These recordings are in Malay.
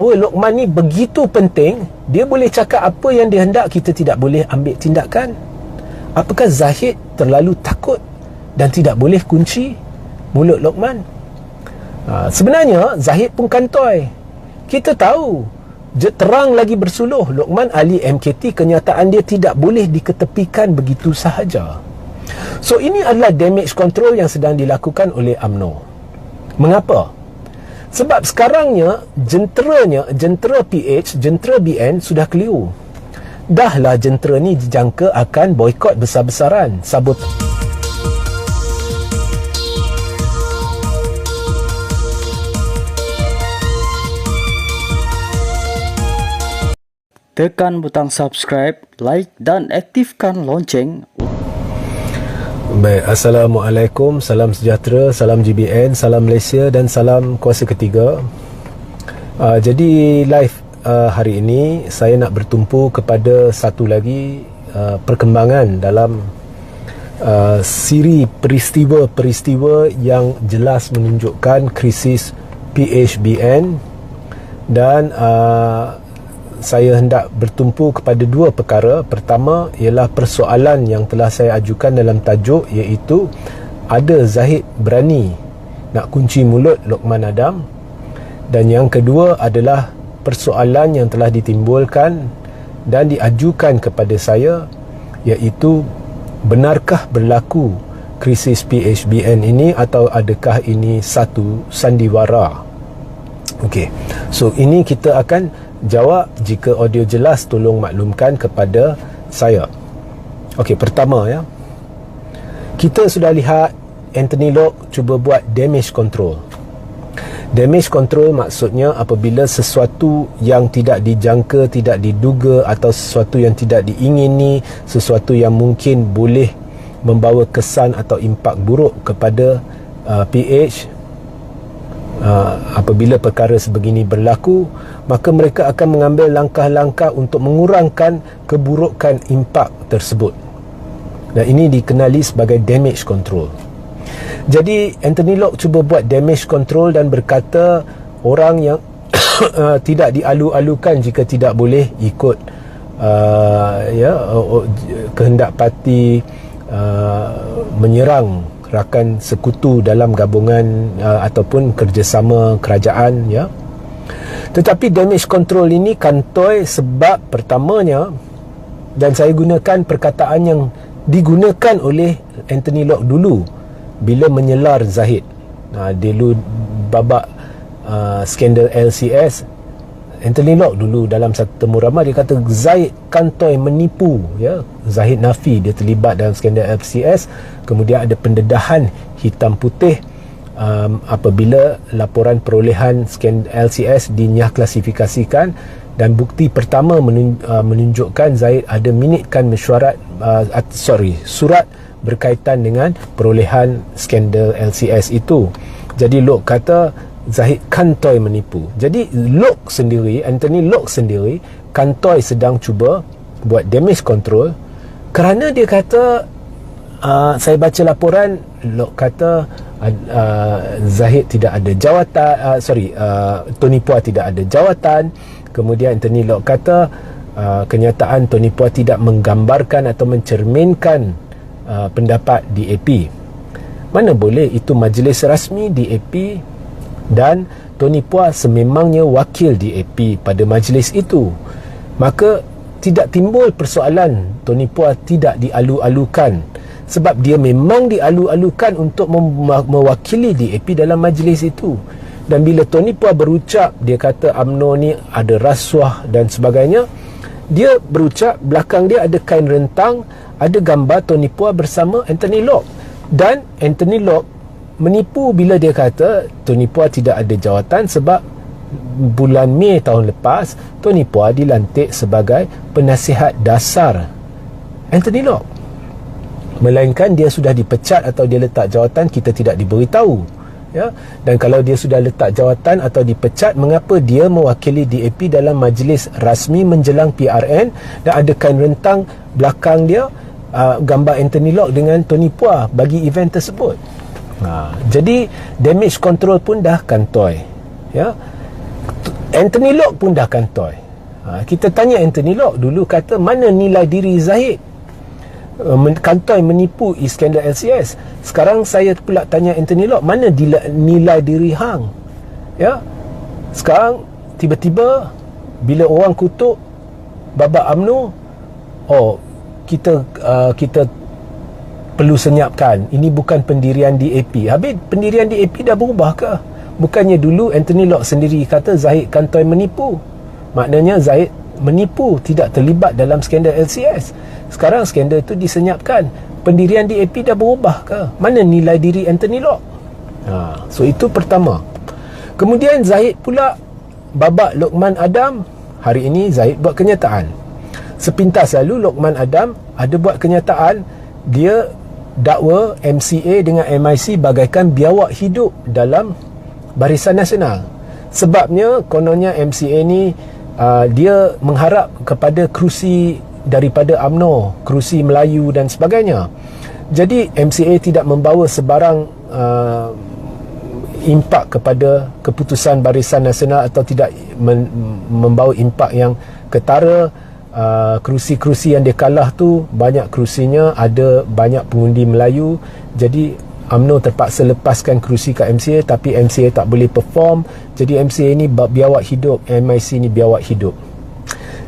bahawa Lokman ni begitu penting, dia boleh cakap apa yang dia hendak, kita tidak boleh ambil tindakan? Apakah Zahid terlalu takut dan tidak boleh kunci mulut Lokman? Sebenarnya Zahid pun kantoi. Kita tahu terang lagi bersuluh, Lokman ahli MKT, kenyataan dia tidak boleh diketepikan begitu sahaja. So ini adalah damage control yang sedang dilakukan oleh UMNO. Mengapa? Sebab sekarangnya jentera PH, jentera BN sudah keliru. Dahlah jentera ni dijangka akan boikot besar-besaran, tekan butang subscribe, like dan aktifkan lonceng. Baik, Assalamualaikum, salam sejahtera, salam GBN, salam Malaysia dan salam kuasa ketiga. Jadi live hari ini saya nak bertumpu kepada satu lagi perkembangan dalam siri peristiwa-peristiwa yang jelas menunjukkan krisis PHBN, dan saya hendak bertumpu kepada dua perkara. Pertama ialah persoalan yang telah saya ajukan dalam tajuk, iaitu ada Zahid berani nak kunci mulut Lokman Adam, dan yang kedua adalah persoalan yang telah ditimbulkan dan diajukan kepada saya, iaitu benarkah berlaku krisis PHBN ini atau adakah ini satu sandiwara? Okey, so ini kita akan jawab. Jika audio jelas, tolong maklumkan kepada saya. Okey, pertama ya, kita sudah lihat Anthony Loke cuba buat damage control. Damage control maksudnya apabila sesuatu yang tidak dijangka, tidak diduga, atau sesuatu yang tidak diingini, sesuatu yang mungkin boleh membawa kesan atau impak buruk kepada PH, apabila perkara sebegini berlaku, maka mereka akan mengambil langkah-langkah untuk mengurangkan keburukan impak tersebut, dan ini dikenali sebagai damage control. Jadi Anthony Loke cuba buat damage control dan berkata orang yang tidak dialu-alukan jika tidak boleh ikut kehendak parti menyerang rakan sekutu dalam gabungan ataupun kerjasama kerajaan ya. Tetapi damage control ini kantoi sebab pertamanya, dan saya gunakan perkataan yang digunakan oleh Anthony Loke dulu bila menyelar Zahid. Dulu babak skandal LCS, Anthony Loke dulu dalam satu temu ramah dia kata Zahid kantoi menipu ya. Zahid nafi dia terlibat dalam skandal LCS. Kemudian ada pendedahan hitam putih apabila laporan perolehan skandal LCS dinyah klasifikasikan, dan bukti pertama menunjukkan Zahid ada minitkan mesyuarat surat berkaitan dengan perolehan skandal LCS itu. Jadi Loke kata Zahid kantoi menipu. Jadi Anthony Loke sendiri kantoi sedang cuba buat damage control, kerana dia kata saya baca laporan, Loke kata Zahid tidak ada jawatan, Tony Puah tidak ada jawatan. Kemudian Anthony Loke kata kenyataan Tony Puah tidak menggambarkan atau mencerminkan pendapat DAP. Mana boleh, itu majlis rasmi DAP dan Tony Puah sememangnya wakil DAP pada majlis itu. Maka tidak timbul persoalan Tony Puah tidak dialu-alukan, sebab dia memang dialu-alukan untuk mewakili DAP dalam majlis itu. Dan bila Tony Puah berucap, dia kata UMNO ni ada rasuah dan sebagainya, dia berucap belakang dia ada kain rentang, ada gambar Tony Puah bersama Anthony Loke. Dan Anthony Loke menipu bila dia kata Tony Puah tidak ada jawatan sebab bulan Mei tahun lepas Tony Puah dilantik sebagai penasihat dasar Anthony Loke, melainkan dia sudah dipecat atau dia letak jawatan, kita tidak diberitahu ya. Dan kalau dia sudah letak jawatan atau dipecat, mengapa dia mewakili DAP dalam majlis rasmi menjelang PRN dan ada kain rentang belakang dia gambar Anthony Loke dengan Tony Puah bagi event tersebut? Jadi damage control pun dah kantoi ya. Anthony Locke pun dah kantoi. Kita tanya Anthony Locke dulu, kata mana nilai diri Zahid, kantoi menipu Iskandar LCS. Sekarang saya pula tanya Anthony Locke, mana nilai diri hang? Ya, sekarang tiba-tiba bila orang kutuk babak UMNO, kita perlu senyapkan, ini bukan pendirian DAP. Habis pendirian DAP dah berubah ke? Bukannya dulu Anthony Locke sendiri kata Zahid kantoi menipu. Maknanya Zahid menipu, tidak terlibat dalam skandal LCS. Sekarang skandal itu disenyapkan. Pendirian DAP dah berubah ke? Mana nilai diri Anthony Locke? So itu pertama. Kemudian Zahid pula babak Lokman Adam. Hari ini Zahid buat kenyataan. Sepintas lalu Lokman Adam ada buat kenyataan, dia dakwa MCA dengan MIC bagaikan biawak hidup dalam Barisan Nasional. Sebabnya kononnya MCA ni dia mengharap kepada kerusi daripada UMNO, kerusi Melayu dan sebagainya. Jadi MCA tidak membawa sebarang impak kepada keputusan Barisan Nasional, atau tidak membawa impak yang ketara. Kerusi-kerusi yang dia kalah tu, banyak kerusinya ada banyak pengundi Melayu. Jadi UMNO terpaksa lepaskan kerusi ke MCA, tapi MCA tak boleh perform. Jadi MCA ni biawak hidup, MIC ni biawak hidup.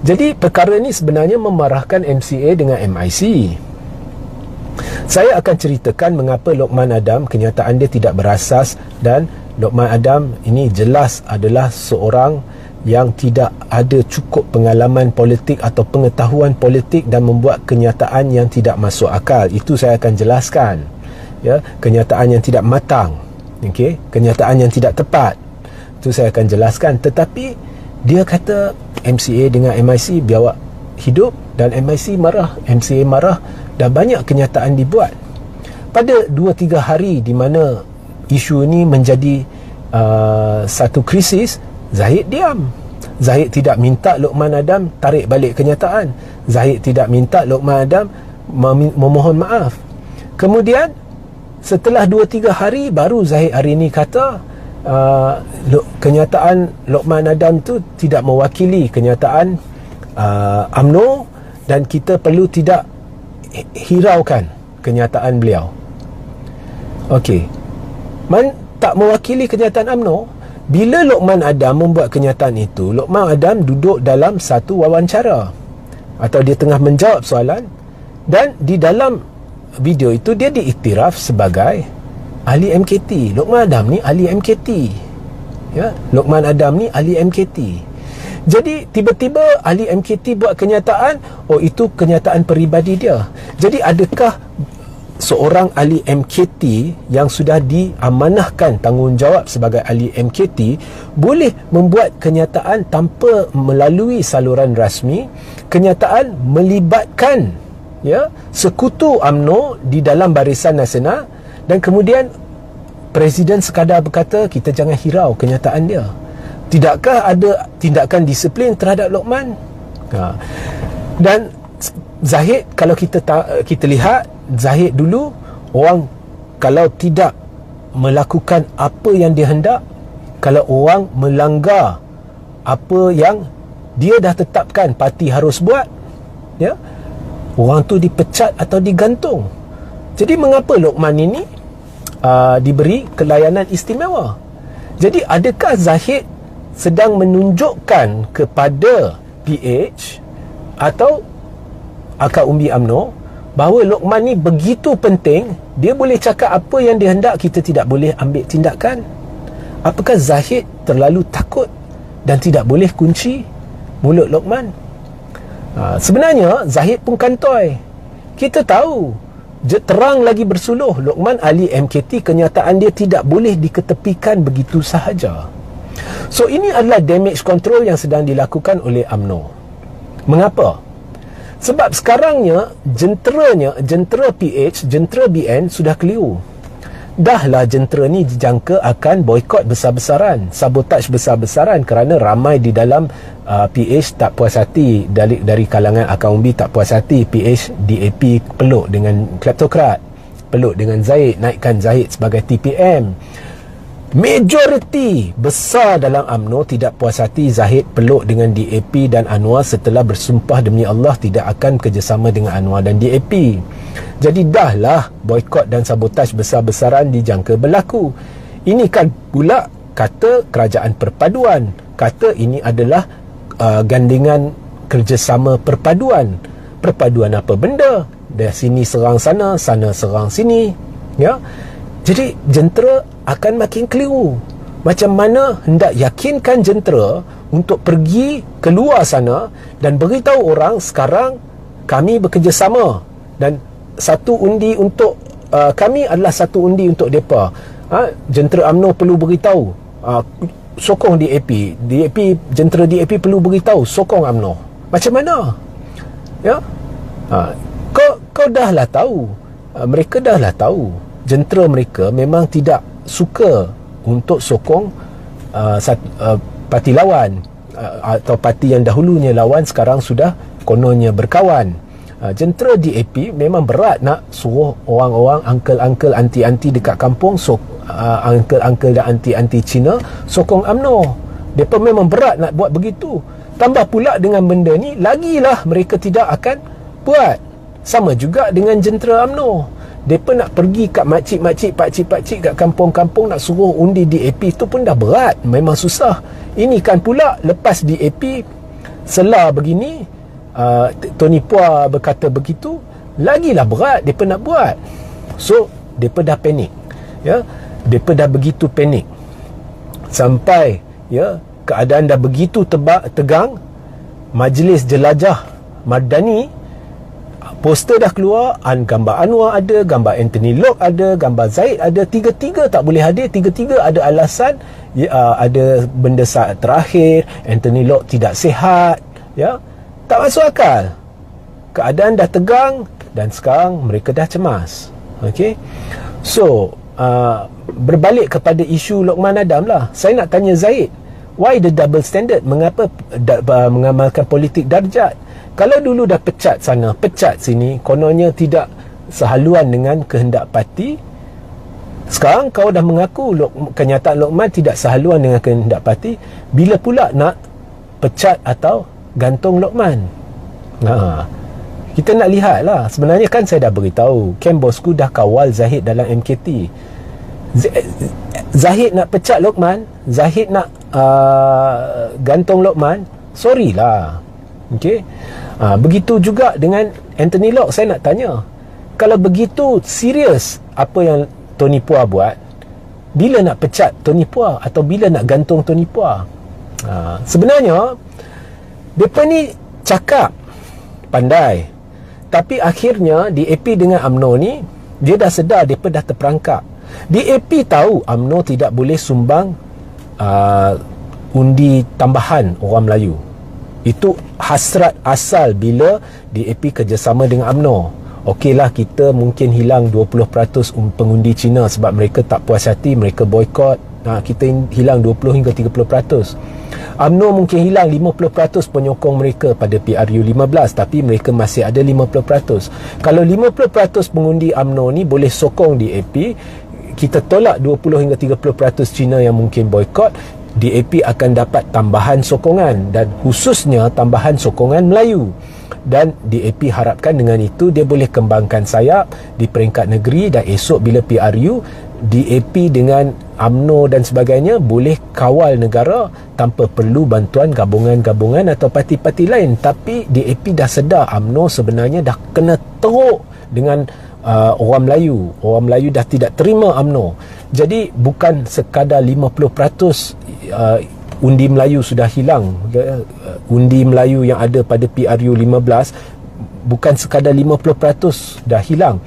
Jadi perkara ni sebenarnya memarahkan MCA dengan MIC. Saya akan ceritakan mengapa Lokman Adam kenyataan dia tidak berasas, dan Lokman Adam ini jelas adalah seorang yang tidak ada cukup pengalaman politik atau pengetahuan politik dan membuat kenyataan yang tidak masuk akal. Itu saya akan jelaskan. Ya, kenyataan yang tidak matang, okey, kenyataan yang tidak tepat, itu saya akan jelaskan. Tetapi dia kata MCA dengan MIC biawak hidup, dan MIC marah, MCA marah, dan banyak kenyataan dibuat. Pada 2-3 hari di mana isu ini menjadi satu krisis, Zahid diam. Zahid tidak minta Lokman Adam tarik balik kenyataan. Zahid tidak minta Lokman Adam memohon maaf. Kemudian setelah 2-3 hari baru Zahid hari ini kata kenyataan Lokman Adam tu tidak mewakili kenyataan UMNO, dan kita perlu tidak hiraukan kenyataan beliau. Okey, tak mewakili kenyataan UMNO. Bila Lokman Adam membuat kenyataan itu, Lokman Adam duduk dalam satu wawancara, atau dia tengah menjawab soalan, dan di dalam video itu dia diiktiraf sebagai ahli MKT. Lokman Adam ni ahli MKT. Ya, Lokman Adam ni ahli MKT. Jadi tiba-tiba ahli MKT buat kenyataan, itu kenyataan peribadi dia. Jadi adakah seorang ahli MKT yang sudah diamanahkan tanggungjawab sebagai ahli MKT boleh membuat kenyataan tanpa melalui saluran rasmi, kenyataan melibatkan sekutu UMNO di dalam Barisan Nasional, dan kemudian Presiden sekadar berkata kita jangan hirau kenyataan dia? Tidakkah ada tindakan disiplin terhadap Lokman? Dan Zahid, kalau kita lihat Zahid dulu, orang kalau tidak melakukan apa yang dia hendak, kalau orang melanggar apa yang dia dah tetapkan parti harus buat, orang tu dipecat atau digantung. Jadi mengapa Lokman ini diberi kelayanan istimewa? Jadi adakah Zahid sedang menunjukkan kepada PH atau akar umbi UMNO bahawa Lokman ni begitu penting, dia boleh cakap apa yang dia hendak, kita tidak boleh ambil tindakan? Apakah Zahid terlalu takut dan tidak boleh kunci mulut Lokman? Sebenarnya Zahid pun kantoi. Kita tahu, terang lagi bersuluh, Lokman ahli MKT, kenyataan dia tidak boleh diketepikan begitu sahaja. So ini adalah damage control yang sedang dilakukan oleh UMNO. Mengapa? Sebab sekarangnya jentera PH, jentera BN sudah keliru. Dahlah jentera ni dijangka akan boikot besar-besaran, sabotaj besar-besaran, kerana ramai di dalam PH tak puas hati, dari kalangan akar umbi tak puas hati PH DAP peluk dengan kleptokrat, peluk dengan Zahid, naikkan Zahid sebagai TPM. Majoriti besar dalam UMNO tidak puas hati Zahid peluk dengan DAP dan Anwar setelah bersumpah demi Allah tidak akan kerjasama dengan Anwar dan DAP. Jadi dahlah boikot dan sabotaj besar-besaran dijangka berlaku. Ini kan pula kata kerajaan perpaduan, kata ini adalah gandingan kerjasama perpaduan. Perpaduan apa benda? Dari sini serang sana, sana serang sini, ya. Jadi jentera akan makin keliru. Macam mana hendak yakinkan jentera untuk pergi keluar sana dan beritahu orang sekarang kami bekerjasama dan satu undi untuk kami adalah satu undi untuk mereka. Jentera UMNO perlu beritahu, sokong DAP, jentera DAP perlu beritahu sokong UMNO. Macam mana? Ya? Kau dah lah tahu, mereka dah lah tahu jentera mereka memang tidak suka untuk sokong parti lawan, atau parti yang dahulunya lawan sekarang sudah kononnya berkawan. Jentera DAP memang berat nak suruh orang-orang uncle-uncle anti-anti dekat kampung, uncle-uncle dan anti-anti Cina sokong UMNO. Mereka memang berat nak buat begitu. Tambah pula dengan benda ni, lagilah mereka tidak akan buat. Sama juga dengan jentera UMNO. Mereka nak pergi kat makcik-makcik, pakcik-pakcik kat kampung-kampung nak suruh undi DAP tu pun dah berat, memang susah. Ini kan pula lepas DAP selah begini, Tony Pua berkata begitu, lagilah berat mereka nak buat. So mereka dah panik, ya. Mereka dah begitu panik sampai, ya, keadaan dah begitu tegang. Majlis Jelajah Madani, poster dah keluar, gambar Anwar ada, gambar Anthony Locke ada, gambar Zahid ada, tiga-tiga tak boleh hadir, tiga-tiga ada alasan, ya, ada benda saat terakhir, Anthony Locke tidak sihat, ya, tak masuk akal. Keadaan dah tegang dan sekarang mereka dah cemas. Okey, so berbalik kepada isu Lokman Adam lah, saya nak tanya Zahid, why the double standard? Mengapa mengamalkan politik darjat? Kalau dulu dah pecat sana, pecat sini, kononnya tidak sehaluan dengan kehendak parti, sekarang kau dah mengaku kenyataan Lokman tidak sehaluan dengan kehendak parti, bila pula nak pecat atau gantung Lokman? Kita nak lihat lah. Sebenarnya kan saya dah beritahu, Kem Bosku dah kawal Zahid dalam MKT. Zahid nak pecat Lokman, Zahid nak gantung Lokman, sorry lah. Okay? Begitu juga dengan Anthony Locke. Saya nak tanya, kalau begitu serius apa yang Tony Pua buat, bila nak pecat Tony Pua atau bila nak gantung Tony Pua? Sebenarnya mereka ni cakap pandai, tapi akhirnya DAP dengan UMNO ni, dia dah sedar, mereka dah terperangkap. DAP tahu UMNO tidak boleh sumbang undi tambahan orang Melayu. Itu hasrat asal bila DAP kerjasama dengan UMNO. Okeylah, kita mungkin hilang 20% pengundi Cina sebab mereka tak puas hati, mereka boikot. Kita hilang 20 hingga 30%. UMNO mungkin hilang 50% penyokong mereka pada PRU 15, tapi mereka masih ada 50%. Kalau 50% pengundi UMNO ni boleh sokong DAP, kita tolak 20 hingga 30% Cina yang mungkin boikot, DAP akan dapat tambahan sokongan, dan khususnya tambahan sokongan Melayu. Dan DAP harapkan dengan itu dia boleh kembangkan sayap di peringkat negeri, dan esok bila PRU, DAP dengan UMNO dan sebagainya boleh kawal negara tanpa perlu bantuan gabungan-gabungan atau parti-parti lain. Tapi DAP dah sedar UMNO sebenarnya dah kena teruk dengan orang Melayu. Orang Melayu dah tidak terima UMNO. Jadi bukan sekadar 50% undi Melayu sudah hilang. Undi Melayu yang ada pada PRU 15 bukan sekadar 50% dah hilang.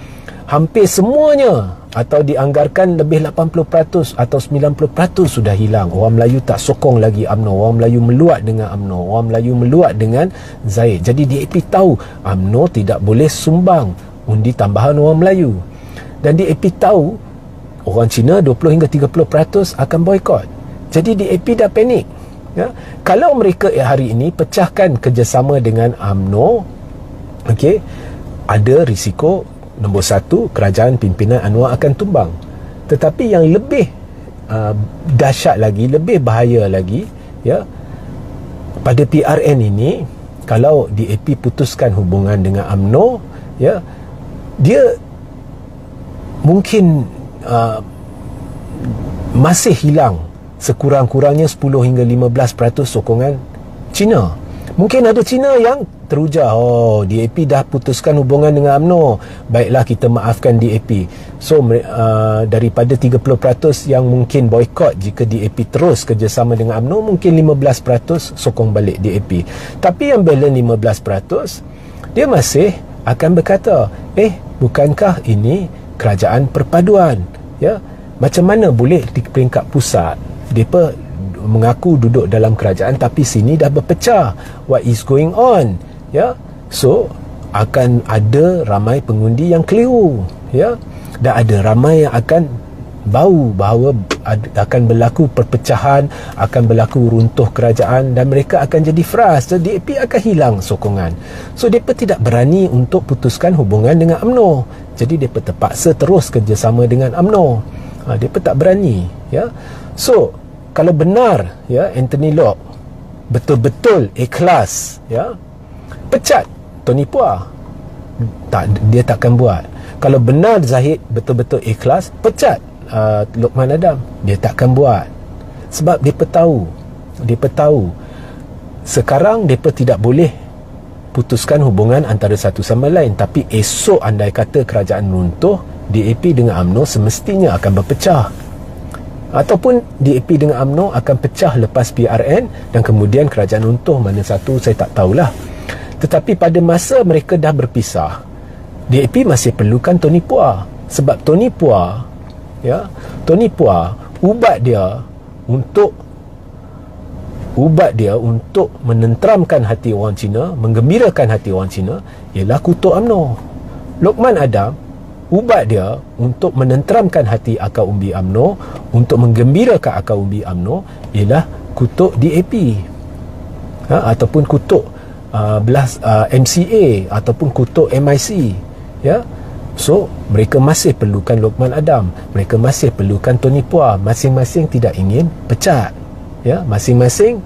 Hampir semuanya, atau dianggarkan lebih 80% atau 90% sudah hilang. Orang Melayu tak sokong lagi UMNO. Orang Melayu meluat dengan UMNO. Orang Melayu meluat dengan Zahid. Jadi DAP tahu UMNO tidak boleh sumbang undi tambahan orang Melayu. Dan DAP tahu orang Cina 20 hingga 30% akan boikot. Jadi DAP dah panik, ya? Kalau mereka hari ini pecahkan kerjasama dengan UMNO, okay, ada risiko nombor satu, kerajaan pimpinan Anwar akan tumbang. Tetapi yang lebih dahsyat lagi, lebih bahaya lagi, ya. Pada PRN ini, kalau DAP putuskan hubungan dengan UMNO, ya, dia mungkin masih hilang sekurang-kurangnya 10 hingga 15% sokongan Cina. Mungkin ada Cina yang teruja, DAP dah putuskan hubungan dengan UMNO, baiklah kita maafkan DAP. So daripada 30% yang mungkin boykot jika DAP terus kerjasama dengan UMNO, mungkin 15% sokong balik DAP. Tapi yang balance 15%, dia masih akan berkata, bukankah ini kerajaan perpaduan, ya? Macam mana boleh di peringkat pusat mereka mengaku duduk dalam kerajaan tapi sini dah berpecah? What is going on, ya? So akan ada ramai pengundi yang keliru, ya, dan ada ramai yang akan bau bahawa akan berlaku perpecahan, akan berlaku runtuh kerajaan, dan mereka akan jadi frust. DAP akan hilang sokongan. So mereka tidak berani untuk putuskan hubungan dengan UMNO. Jadi mereka terpaksa terus kerjasama dengan UMNO. Mereka tak berani, ya. So kalau benar, ya, Anthony Locke betul-betul ikhlas, ya, pecat Tony Puah, dia takkan buat. Kalau benar Zahid betul-betul ikhlas pecat Lokman Adam, dia takkan buat. Sebab mereka tahu sekarang mereka tidak boleh putuskan hubungan antara satu sama lain, tapi esok andai kata kerajaan runtuh, DAP dengan UMNO semestinya akan berpecah. Ataupun DAP dengan UMNO akan pecah lepas PRN, dan kemudian kerajaan runtuh, mana satu saya tak tahulah. Tetapi pada masa mereka dah berpisah, DAP masih perlukan Tony Puah. Sebab Tony Puah, ya, Tony Puah, ubat dia untuk menenteramkan hati orang Cina, menggembirakan hati orang Cina, ialah kutuk UMNO. Lokman Adam, ubat dia untuk menenteramkan hati akar umbi UMNO, untuk menggembirakan akar umbi UMNO, ialah kutuk DAP, ataupun kutuk MCA, ataupun kutuk MIC, ya. So mereka masih perlukan Lokman Adam, mereka masih perlukan Tony Puah. Masing-masing tidak ingin pecat, ya. Masing-masing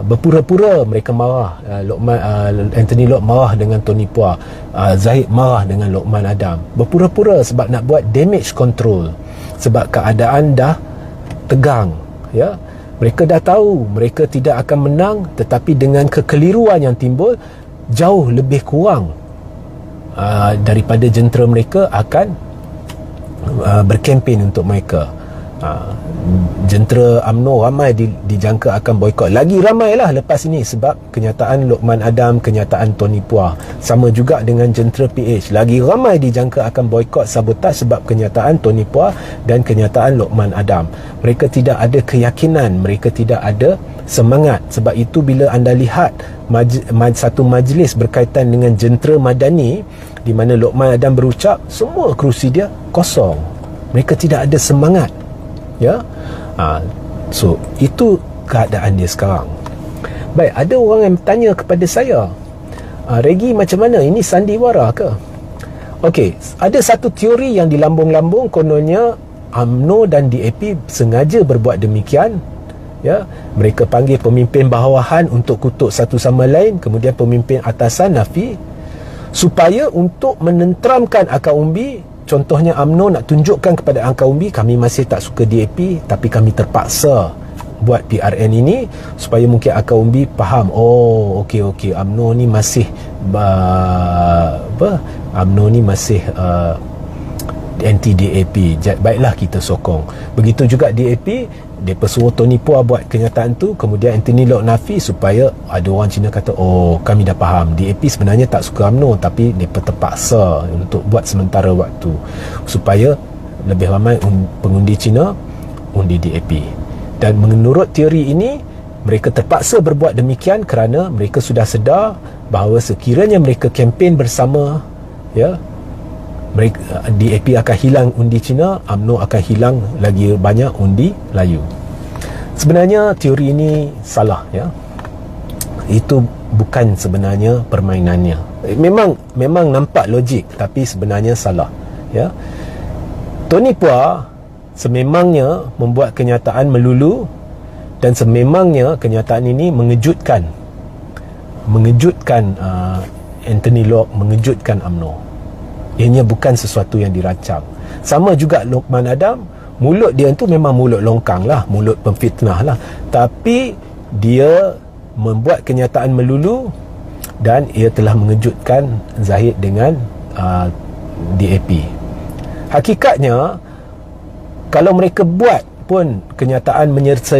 berpura-pura mereka marah. Anthony Locke marah dengan Tony Puah, Zahid marah dengan Lokman Adam, berpura-pura sebab nak buat damage control, sebab keadaan dah tegang, ya. Mereka dah tahu mereka tidak akan menang, tetapi dengan kekeliruan yang timbul jauh lebih kurang daripada jentera mereka akan berkempen untuk mereka. Jentera UMNO ramai dijangka akan boykot. Lagi ramailah lepas ini sebab kenyataan Lokman Adam, kenyataan Tony Puah. Sama juga dengan jentera PH, lagi ramai dijangka akan boykot sabotaj sebab kenyataan Tony Puah dan kenyataan Lokman Adam. Mereka tidak ada keyakinan, mereka tidak ada semangat. Sebab itu bila anda lihat satu majlis berkaitan dengan jentera madani di mana Lokman Adam berucap, semua kerusi dia kosong. Mereka tidak ada semangat, ya. So itu keadaan dia sekarang. Baik, ada orang yang tanya kepada saya, Regi, macam mana ini sandiwara ke? Okey, ada satu teori yang dilambung-lambung, kononnya UMNO dan DAP sengaja berbuat demikian, ya. Mereka panggil pemimpin bawahan untuk kutuk satu sama lain, kemudian pemimpin atasan nafi, supaya untuk menenteramkan akar umbi. Contohnya UMNO nak tunjukkan kepada akar umbi, kami masih tak suka DAP, tapi kami terpaksa buat PRN ini supaya mungkin akar umbi faham, okey, UMNO ni masih UMNO ni masih anti DAP, baiklah kita sokong. Begitu juga DAP, mereka suruh Tony Puah buat kenyataan tu, kemudian Anthony Locke nafi, supaya ada orang Cina kata, kami dah faham, DAP sebenarnya tak suka UMNO, tapi mereka terpaksa untuk buat sementara waktu supaya lebih ramai pengundi Cina undi DAP. Dan menurut teori ini, mereka terpaksa berbuat demikian kerana mereka sudah sedar bahawa sekiranya mereka kempen bersama, ya, DAP akan hilang undi Cina, UMNO akan hilang lagi banyak undi Melayu. Sebenarnya teori ini salah, ya. Itu bukan sebenarnya permainannya. Memang nampak logik, tapi sebenarnya salah, ya. Tony Puah sememangnya membuat kenyataan melulu, dan sememangnya kenyataan ini mengejutkan Anthony Locke, mengejutkan UMNO. Ianya bukan sesuatu yang dirancang. Sama juga Lokman Adam, mulut dia itu memang mulut longkang lah, mulut pemfitnah lah, tapi dia membuat kenyataan melulu dan ia telah mengejutkan Zahid dengan DAP. Hakikatnya, kalau mereka buat pun kenyataan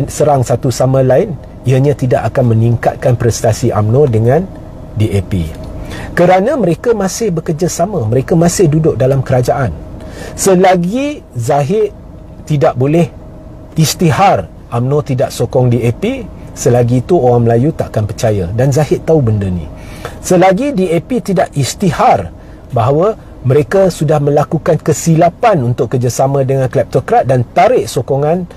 serang satu sama lain, ianya tidak akan meningkatkan prestasi UMNO dengan DAP. Kerana mereka masih bekerjasama, mereka masih duduk dalam kerajaan. Selagi Zahid tidak boleh istihar UMNO tidak sokong DAP, selagi itu orang Melayu takkan percaya, dan Zahid tahu benda ni. Selagi DAP tidak istihar bahawa mereka sudah melakukan kesilapan untuk kerjasama dengan kleptokrat dan tarik sokongan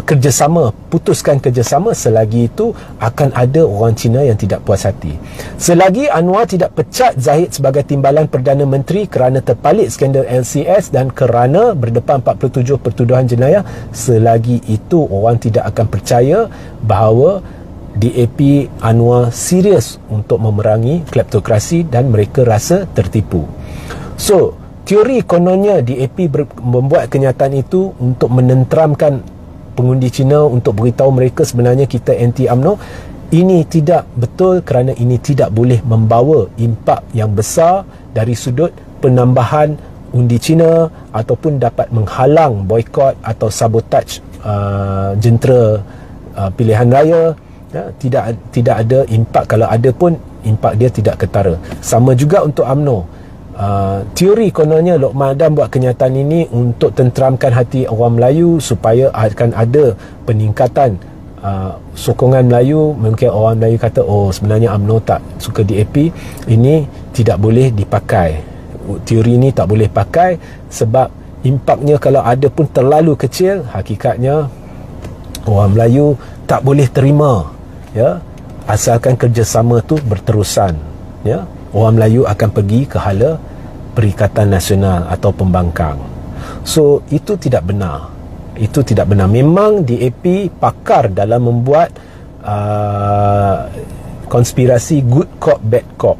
kerjasama, putuskan kerjasama, selagi itu akan ada orang Cina yang tidak puas hati. Selagi Anwar tidak pecat Zahid sebagai timbalan Perdana Menteri kerana terpalit skandal LCS dan kerana berdepan 47 pertuduhan jenayah, selagi itu orang tidak akan percaya bahawa DAP Anwar serius untuk memerangi kleptokrasi dan mereka rasa tertipu. So, teori kononnya DAP membuat kenyataan itu untuk menenteramkan pengundi Cina, untuk beritahu mereka sebenarnya kita anti UMNO. Ini tidak betul kerana ini tidak boleh membawa impak yang besar dari sudut penambahan undi Cina ataupun dapat menghalang boikot atau sabotaj jentera pilihan raya. Tidak ada impak. Kalau ada pun impak dia tidak ketara. Sama juga untuk UMNO. Teori kononnya Lokman Adam buat kenyataan ini untuk tenteramkan hati orang Melayu supaya akan ada peningkatan sokongan Melayu. Mungkin orang Melayu kata, oh sebenarnya UMNO tak suka DAP. Ini tidak boleh dipakai. Teori ini tak boleh pakai sebab impaknya kalau ada pun terlalu kecil. Hakikatnya orang Melayu tak boleh terima, ya, asalkan kerjasama tu berterusan, ya. Orang Melayu akan pergi ke hala Perikatan Nasional atau pembangkang. So, itu tidak benar. Itu tidak benar. Memang DAP pakar dalam membuat konspirasi good cop, bad cop.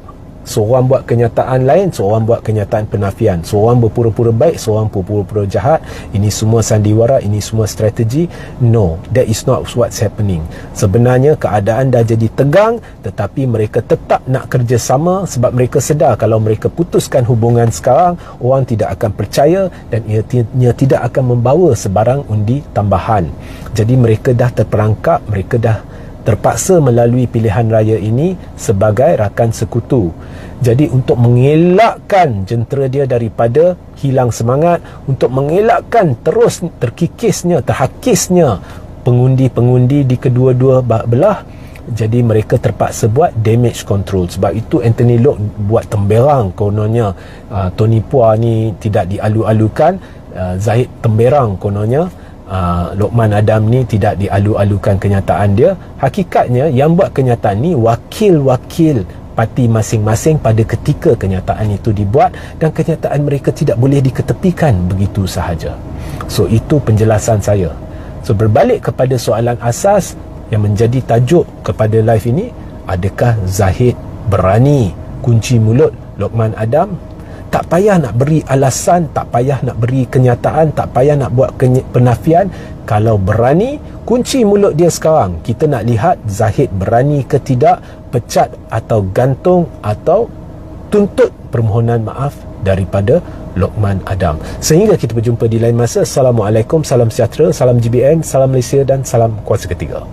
Seorang buat kenyataan lain, seorang buat kenyataan penafian. Seorang berpura-pura baik, seorang berpura-pura jahat. Ini semua sandiwara, ini semua strategi. No, that is not what's happening. Sebenarnya keadaan dah jadi tegang, tetapi mereka tetap nak kerjasama sebab mereka sedar kalau mereka putuskan hubungan sekarang, orang tidak akan percaya dan ia tidak akan membawa sebarang undi tambahan. Jadi mereka dah terperangkap, mereka dah terpaksa melalui pilihan raya ini sebagai rakan sekutu. Jadi untuk mengelakkan jentera dia daripada hilang semangat, untuk mengelakkan terus terkikisnya, terhakisnya pengundi-pengundi di kedua-dua belah, jadi mereka terpaksa buat damage control. Sebab itu Anthony Locke buat temberang kononnya Tony Pua ni tidak dialu-alukan, Zahid temberang kononnya Lokman Adam ni tidak dialu-alukan kenyataan dia. Hakikatnya yang buat kenyataan ni wakil-wakil parti masing-masing pada ketika kenyataan itu dibuat, dan kenyataan mereka tidak boleh diketepikan begitu sahaja. So itu penjelasan saya. So berbalik kepada soalan asas yang menjadi tajuk kepada live ini, adakah Zahid berani kunci mulut Lokman Adam? Tak payah nak beri alasan, tak payah nak beri kenyataan, tak payah nak buat penafian. Kalau berani, kunci mulut dia sekarang. Kita nak lihat Zahid berani ke tidak pecat atau gantung atau tuntut permohonan maaf daripada Lokman Adam. Sehingga kita berjumpa di lain masa. Assalamualaikum, salam sejahtera, salam GBN, salam Malaysia dan salam kuasa ketiga.